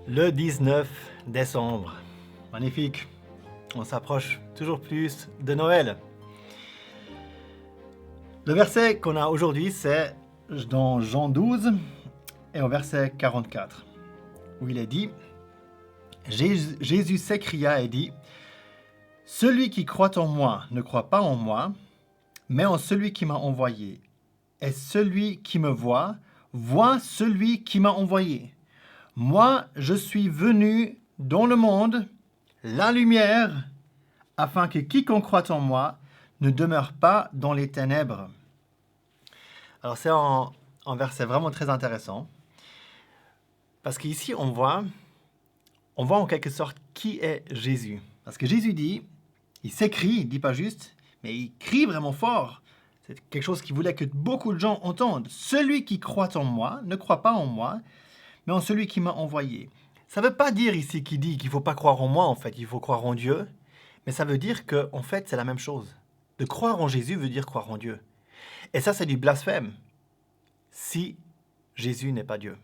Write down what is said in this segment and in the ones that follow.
Le 19 décembre. Magnifique. On s'approche toujours plus de Noël. Le verset qu'on a aujourd'hui, c'est dans Jean 12 et au verset 44, où il est dit, Jésus s'écria et dit, « Celui qui croit en moi ne croit pas en moi, mais en celui qui m'a envoyé. Et celui qui me voit, voit celui qui m'a envoyé. Moi, je suis venu dans le monde, la lumière, afin que quiconque croit en moi ne demeure pas dans les ténèbres. » Alors c'est un verset vraiment très intéressant, parce qu'ici on voit en quelque sorte qui est Jésus. Parce que Jésus dit, il s'écrie, il ne dit pas juste, mais il crie vraiment fort. C'est quelque chose qu'il voulait que beaucoup de gens entendent. Celui qui croit en moi ne croit pas en moi, mais en celui qui m'a envoyé. Ça ne veut pas dire ici qu'il dit qu'il ne faut pas croire en moi, en fait, il faut croire en Dieu. Mais ça veut dire qu'en fait, c'est la même chose. De croire en Jésus veut dire croire en Dieu. Et ça, c'est du blasphème, si Jésus n'est pas Dieu.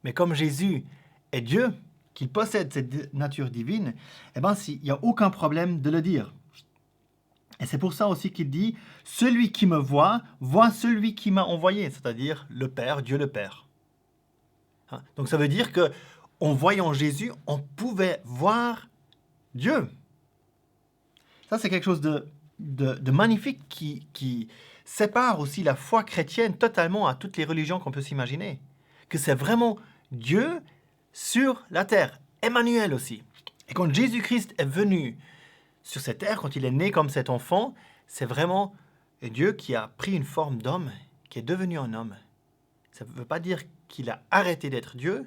Mais comme Jésus est Dieu, qu'il possède cette nature divine, eh bien, il n'y a aucun problème de le dire. Et c'est pour ça aussi qu'il dit « Celui qui me voit, voit celui qui m'a envoyé », c'est-à-dire le Père, Dieu le Père. Donc ça veut dire qu'en voyant Jésus, on pouvait voir Dieu. Ça, c'est quelque chose de magnifique qui sépare aussi la foi chrétienne totalement à toutes les religions qu'on peut s'imaginer. Que c'est vraiment Dieu sur la terre. Emmanuel aussi. Et quand Jésus-Christ est venu sur cette terre, quand il est né comme cet enfant, c'est vraiment Dieu qui a pris une forme d'homme, qui est devenu un homme. Ça ne veut pas dire qu'il a arrêté d'être Dieu.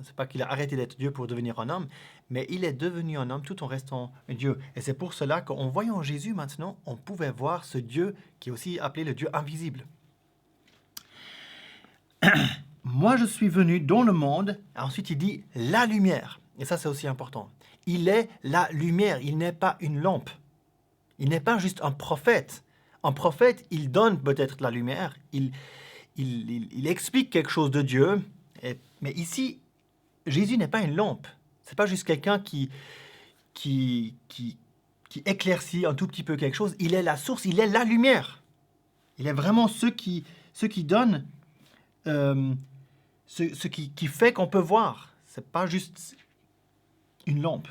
C'est pas qu'il a arrêté d'être Dieu pour devenir un homme, mais il est devenu un homme tout en restant Dieu. Et c'est pour cela qu'en voyant Jésus maintenant, on pouvait voir ce Dieu qui est aussi appelé le Dieu invisible. Moi, je suis venu dans le monde. Ensuite, il dit la lumière. Et ça, c'est aussi important. Il est la lumière. Il n'est pas une lampe. Il n'est pas juste un prophète. Un prophète, il donne peut-être la lumière. Il explique quelque chose de Dieu. Mais ici, Jésus n'est pas une lampe. C'est pas juste quelqu'un qui éclaircit un tout petit peu quelque chose. Il est la source. Il est la lumière. Il est vraiment ce qui donne, ce qui fait qu'on peut voir. C'est pas juste une lampe.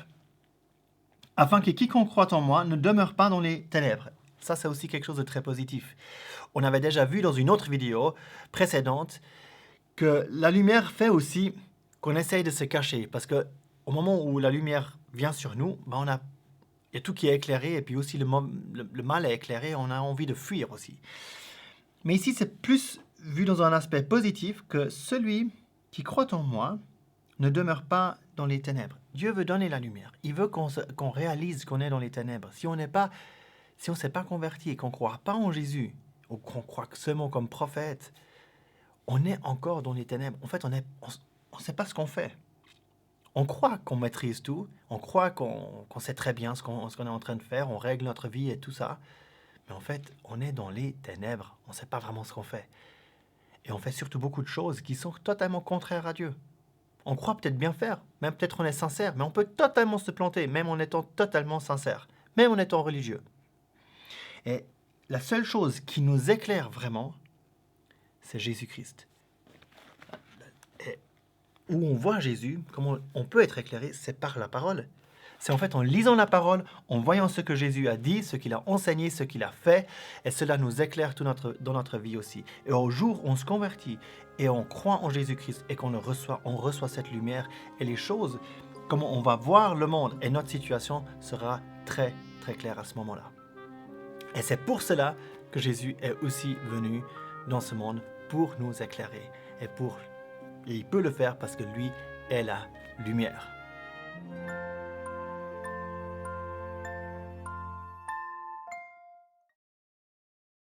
Afin que quiconque croit en moi ne demeure pas dans les ténèbres. Ça, c'est aussi quelque chose de très positif. On avait déjà vu dans une autre vidéo précédente que la lumière fait aussi qu'on essaye de se cacher. Parce qu'au moment où la lumière vient sur nous, il y a tout qui est éclairé et puis aussi le mal est éclairé, on a envie de fuir aussi. Mais ici, c'est plus vu dans un aspect positif que celui qui croit en moi ne demeure pas dans les ténèbres. Dieu veut donner la lumière. Il veut qu'on réalise qu'on est dans les ténèbres. Si on ne s'est pas converti et qu'on ne croit pas en Jésus, ou qu'on croit seulement comme prophète, on est encore dans les ténèbres. En fait, on ne sait pas ce qu'on fait. On croit qu'on maîtrise tout, on croit qu'on sait très bien ce qu'on est en train de faire, on règle notre vie et tout ça. Mais en fait, on est dans les ténèbres. On ne sait pas vraiment ce qu'on fait. Et on fait surtout beaucoup de choses qui sont totalement contraires à Dieu. On croit peut-être bien faire, même peut-être on est sincère, mais on peut totalement se planter, même en étant totalement sincère, même en étant religieux. Et la seule chose qui nous éclaire vraiment, c'est Jésus-Christ. Et où on voit Jésus, comment on peut être éclairé, c'est par la parole. C'est en fait en lisant la parole, en voyant ce que Jésus a dit, ce qu'il a enseigné, ce qu'il a fait, et cela nous éclaire dans notre vie aussi. Et au jour où on se convertit et on croit en Jésus-Christ et on reçoit cette lumière et les choses, comment on va voir le monde et notre situation sera très, très claire à ce moment-là. Et c'est pour cela que Jésus est aussi venu dans ce monde pour nous éclairer. Et il peut le faire parce que lui est la lumière.